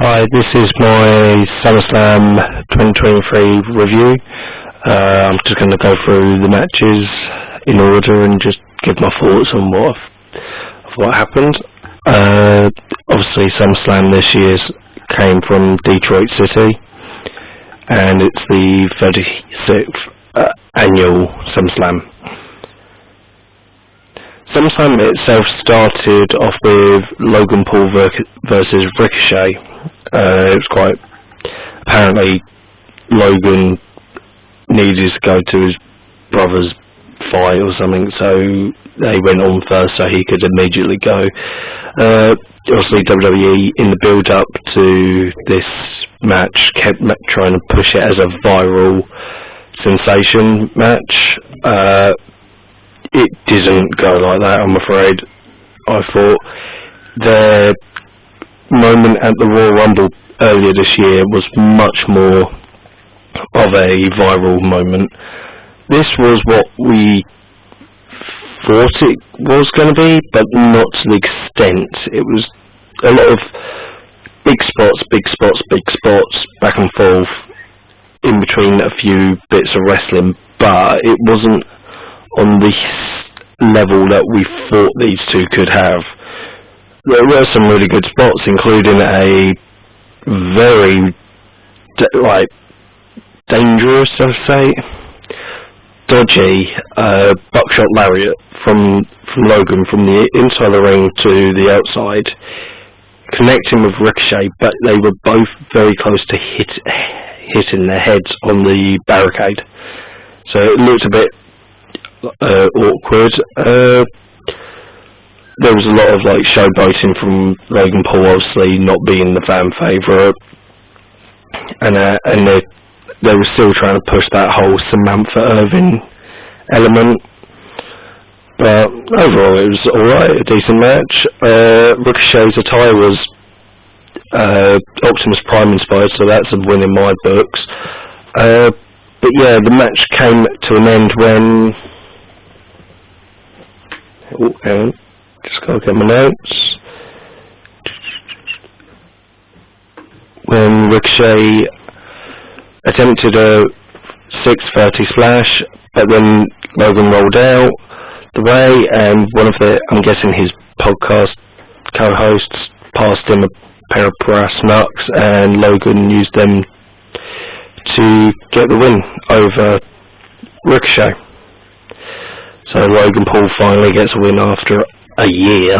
Hi, this is my SummerSlam 2023 review. I'm just going to go through the matches in order and just give my thoughts on what happened. Obviously, SummerSlam this year came from Detroit City, and it's the 36th annual SummerSlam. SummerSlam itself started off with Logan Paul versus Ricochet. It was quite apparently Logan needed to go to his brother's fight or something, so they went on first so he could immediately go. Obviously WWE in the build up to this match kept trying to push it as a viral sensation match. It didn't go like that, I'm afraid. I thought the moment at the Royal Rumble earlier this year was much more of a viral moment. This was what we thought it was going to be, but not to the extent. It was a lot of big spots, back and forth, in between a few bits of wrestling, but it wasn't on the level that we thought these two could have. There were some really good spots, including a very dangerous, I'd say, dodgy buckshot lariat from Logan from the inside the ring to the outside, connecting with Ricochet, but they were both very close to hitting their heads on the barricade. So it looked a bit awkward. There was a lot of showboating from Logan Paul, obviously not being the fan favourite, and they were still trying to push that whole Samantha Irvin element. But overall, it was alright, a decent match. Ricochet's attire was Optimus Prime inspired, so that's a win in my books. But yeah, the match came to an end when... Oh, hang on. Just gotta get my notes. When Ricochet attempted a 630 splash, but then Logan rolled out the way, and one of I'm guessing his podcast co-hosts passed him a pair of brass knucks, and Logan used them to get the win over Ricochet. So Logan Paul finally gets a win after a year,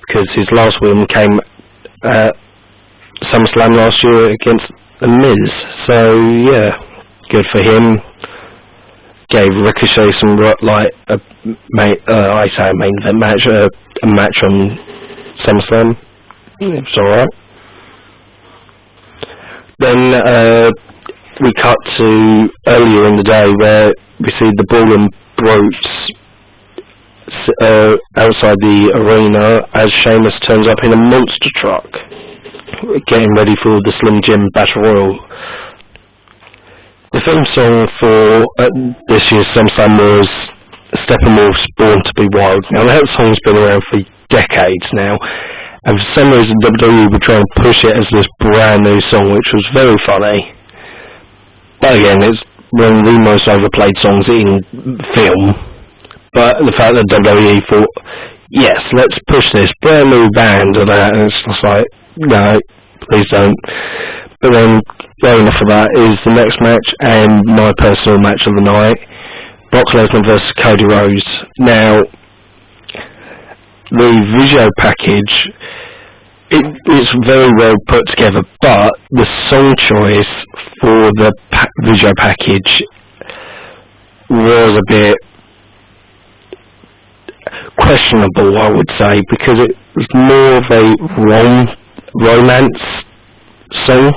because his last win came at SummerSlam last year against The Miz. So yeah, good for him. Gave Ricochet some a main event match, a match on SummerSlam. It's alright. Then we cut to earlier in the day where we see the Brawling Brutes outside the arena as Sheamus turns up in a monster truck, getting ready for the Slim Jim Battle Royal. The theme song for this year's SummerSlam was Steppenwolf's Born to Be Wild. Now that song's been around for decades now, and for some reason WWE were trying to push it as this brand new song, which was very funny. But again, it's one of the most overplayed songs in film. But the fact that WWE thought, yes, let's push this brand new band and that, and it's just like, no, please don't. But then, going off of that is the next match, and my personal match of the night, Brock Lesnar versus Cody Rhodes. Now, the video package, it's very well put together, but the song choice for the video package was a bit questionable, I would say, because it was more of a romance song.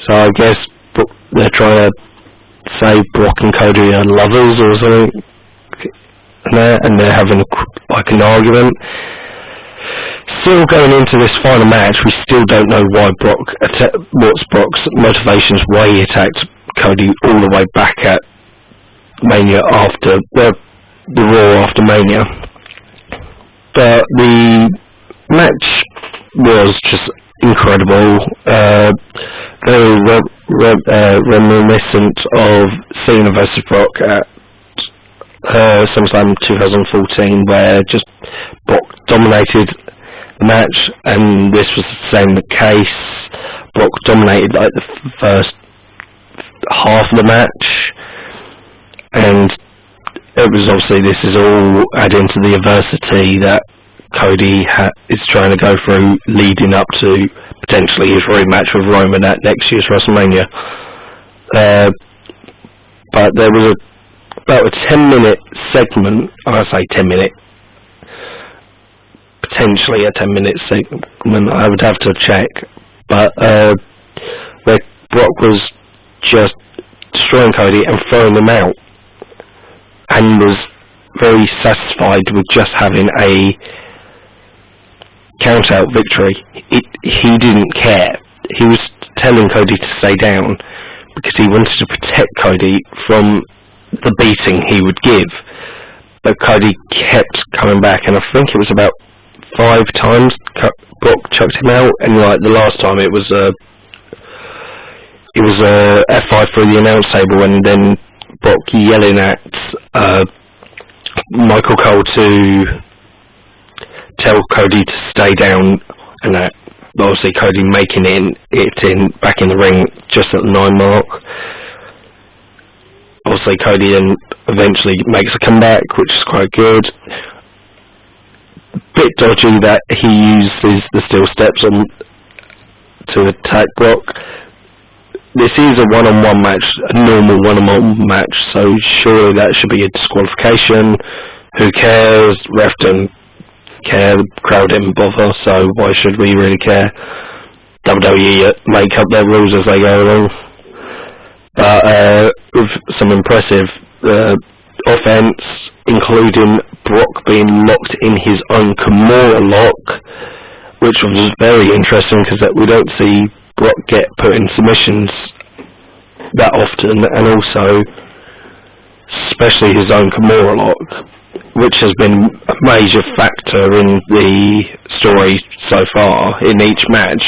So I guess they're trying to say Brock and Cody are lovers or something, and they're having an argument. Still going into this final match, we still don't know why what's Brock's motivations, why he attacked Cody all the way back at Mania after the Raw after Mania. But the match was just incredible. Very reminiscent of Cena versus Brock at SummerSlam 2014, where just Brock dominated the match, and this was the same case. Brock dominated like the first half of the match, and it was obviously, this is all adding to the adversity that Cody is trying to go through, leading up to potentially his rematch with Roman at next year's WrestleMania. But there was about a 10-minute segment, I say 10-minute, potentially a 10-minute segment, I would have to check, but where Brock was just destroying Cody and throwing him out, and was very satisfied with just having a count-out victory. He didn't care. He was telling Cody to stay down because he wanted to protect Cody from the beating he would give. But Cody kept coming back, and I think it was about 5 times Brock chucked him out, and like the last time it was a F5 through the announce table, and then Brock yelling at Michael Cole to tell Cody to stay down, and that obviously Cody making it back in the ring just at the 9 mark. Obviously Cody then eventually makes a comeback, which is quite good. Bit dodgy that he uses the steel steps to attack Brock. This is a one-on-one match, a normal one-on-one match, so surely that should be a disqualification. Who cares? Ref don't care, the crowd didn't bother, so why should we really care? WWE make up their rules as they go along. But with some impressive offense, including Brock being locked in his own Kimura lock, which was very interesting because we don't see Brock get put in submissions that often, and also especially his own Kimura lock, which has been a major factor in the story so far in each match.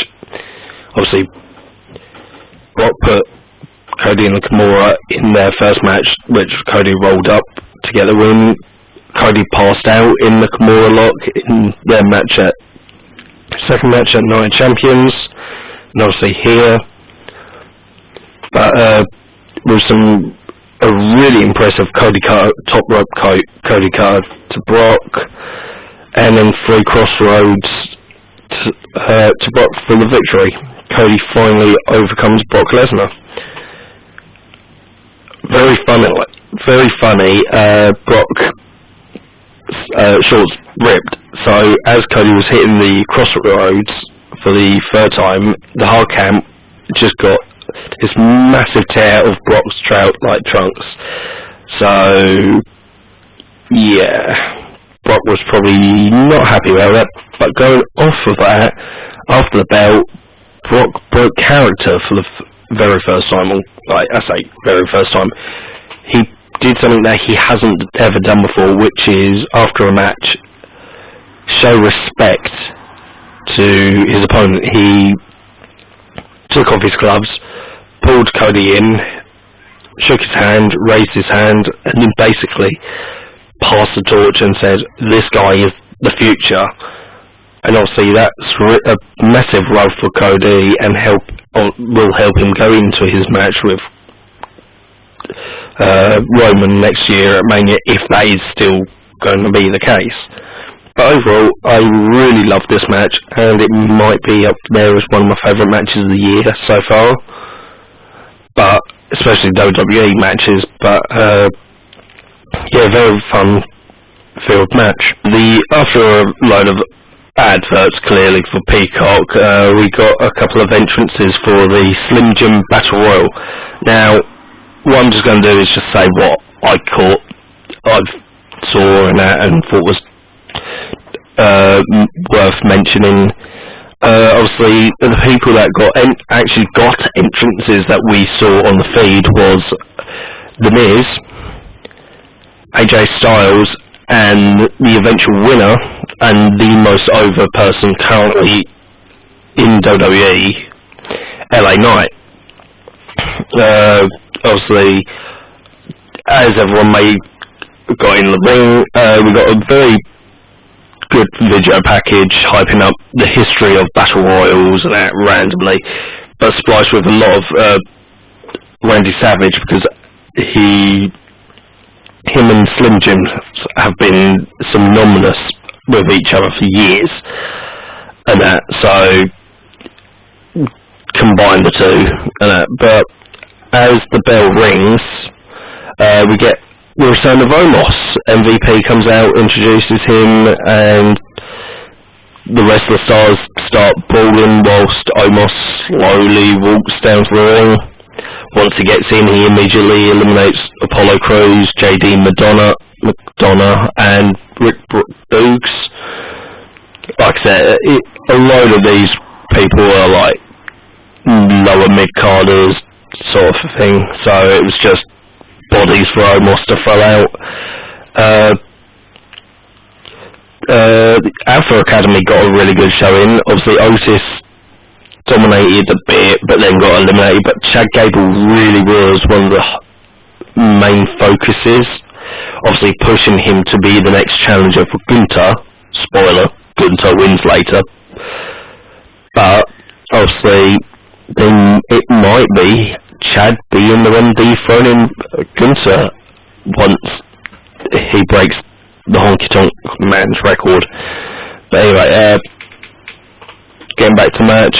Obviously Brock put Cody and the Kimura in their first match, which Cody rolled up to get the win. Cody passed out in the Kimura lock in their second match at Night Champions, and obviously here, but with a really impressive Cody cutter, top rope Cody cutter to Brock, and then 3 crossroads to Brock for the victory. Cody finally overcomes Brock Lesnar. Very funny. Brock shorts ripped, so as Cody was hitting the crossroads for the 3rd time, the hard cam just got this massive tear of Brock's trunks. So yeah, Brock was probably not happy about that, but going off of that, after the belt, Brock broke character for the very first time, very first time. He did something that he hasn't ever done before, which is, after a match, show respect to his opponent. He took off his gloves, pulled Cody in, shook his hand, raised his hand, and then basically passed the torch and said, "This guy is the future." And obviously that's a massive role for Cody, and will help him go into his match with Roman next year at Mania, if that is still going to be the case. But overall, I really love this match, and it might be up there as one of my favourite matches of the year so far. But especially WWE matches. But yeah, very fun-filled match. After a load of adverts clearly for Peacock, we got a couple of entrances for the Slim Jim Battle Royal. Now, what I'm just going to do is just say what I saw in that and thought was worth mentioning. Obviously, the people that actually got entrances that we saw on the feed was The Miz, AJ Styles, and the eventual winner and the most over person currently in WWE, LA Knight. Obviously, as everyone got in the ring, we got a very good video package hyping up the history of Battle Royals and that randomly, but spliced with a lot of Randy Savage, because him and Slim Jim have been synonymous with each other for years, and that, so combine the two, and that. But as the bell rings, we get the return of Omos. MVP comes out, introduces him, and the rest of the stars start brawling whilst Omos slowly walks down to the ring. Once he gets in, he immediately eliminates Apollo Crews, JD McDonough, and Rick Boogs. Like I said, a load of these people are like lower mid-carders sort of thing, so it was just bodies for Omos to throw out. The Alpha Academy got a really good showing. Obviously Otis dominated a bit, but then got eliminated, but Chad Gable really was one of the main focuses, obviously pushing him to be the next challenger for Gunther. Spoiler, Gunther wins later, but obviously then it might be Chad being the one dethroning Gunther once he breaks the Honky Tonk Man's record. But anyway, getting back to match,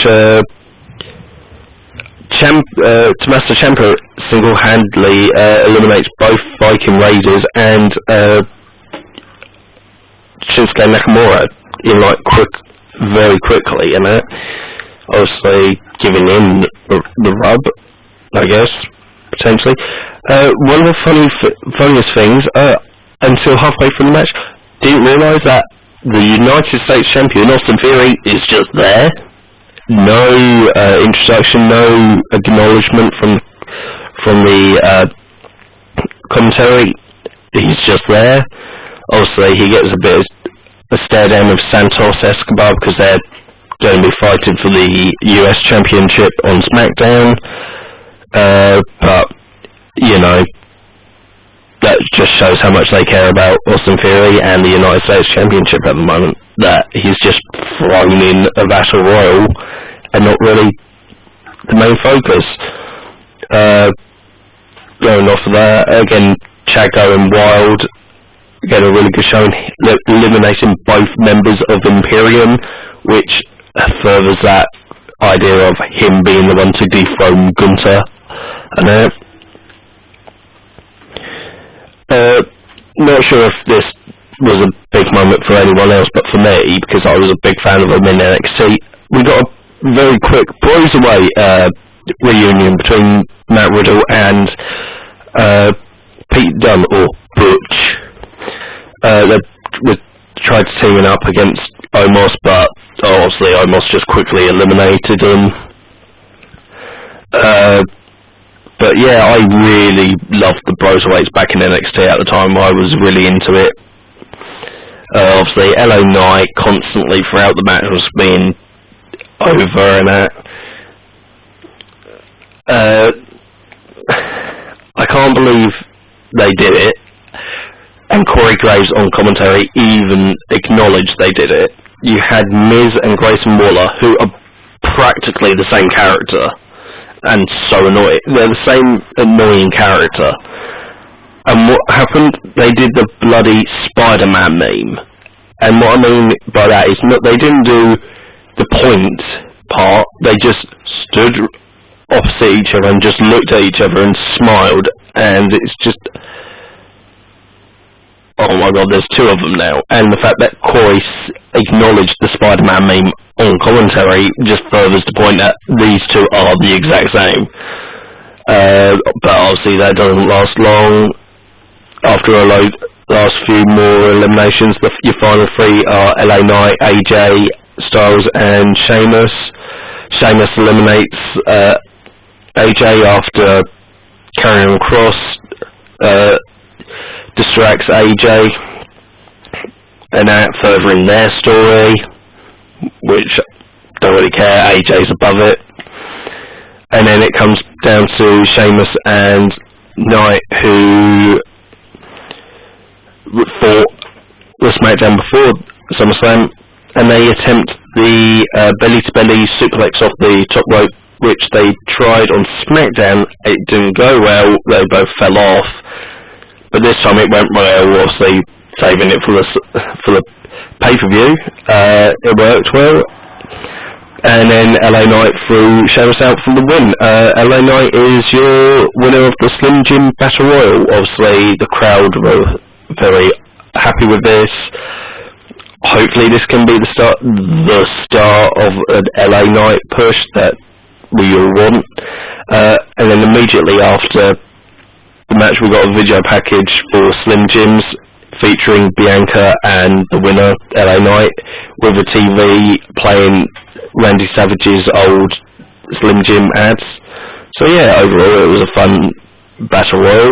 Tommaso Ciampa single-handedly eliminates both Viking Raiders and Shinsuke Nakamura in very quickly, and obviously giving him the rub, I guess, potentially. One of the funniest things, until halfway through the match, didn't realise that the United States champion, Austin Theory, is just there. No introduction, no acknowledgement from the commentary. He's just there. Obviously, he gets a bit of a stare down with Santos Escobar because they're going to be fighting for the US Championship on SmackDown. But, you know, that just shows how much they care about Austin Theory and the United States Championship at the moment, that he's just thrown in a Battle Royal and not really the main focus. Going off of that, again, Chad going wild, getting a really good showing, eliminating both members of Imperium, which furthers that idea of him being the one to dethrone Gunther. And not sure if this was a big moment for anyone else, but for me, because I was a big fan of him in NXT, we got a very quick Boys Away reunion between Matt Riddle and Pete Dunne, or Butch. They tried teaming up against Omos, but obviously Omos just quickly eliminated him. But yeah, I really loved the Broserweights back in NXT at the time. I was really into it. Obviously, LA Knight constantly throughout the match was being over and that. I can't believe they did it. And Corey Graves on commentary even acknowledged they did it. You had Miz and Grayson Waller, who are practically the same character. And so annoying. They're the same annoying character. And what happened? They did the bloody Spider-Man meme. And what I mean by that is they didn't do the point part. They just stood opposite each other and just looked at each other and smiled. And it's just... oh my god, there's two of them now. And the fact that Corey acknowledged the Spider-Man meme on commentary just furthers the point that these two are the exact same. But obviously that doesn't last long. After last few more eliminations, your final three are LA Knight, AJ Styles and Sheamus. Sheamus eliminates AJ after Karrion Kross distracts AJ, and that furthering their story, which don't really care. AJ's above it. And then it comes down to Sheamus and Knight, who fought the SmackDown before SummerSlam, and they attempt the belly-to-belly suplex off the top rope, which they tried on SmackDown. It didn't go well. They both fell off. But this time it went well, obviously saving it for the pay-per-view. It worked well. And then LA Knight threw Sheamus out for the win. LA Knight is your winner of the Slim Jim Battle Royal. Obviously, the crowd were very happy with this. Hopefully, this can be the start of an LA Knight push that we all want. And then immediately after the match, we got a video package for Slim Jims featuring Bianca and the winner, LA Knight, with a TV playing Randy Savage's old Slim Jim ads. So yeah, overall it was a fun battle royal.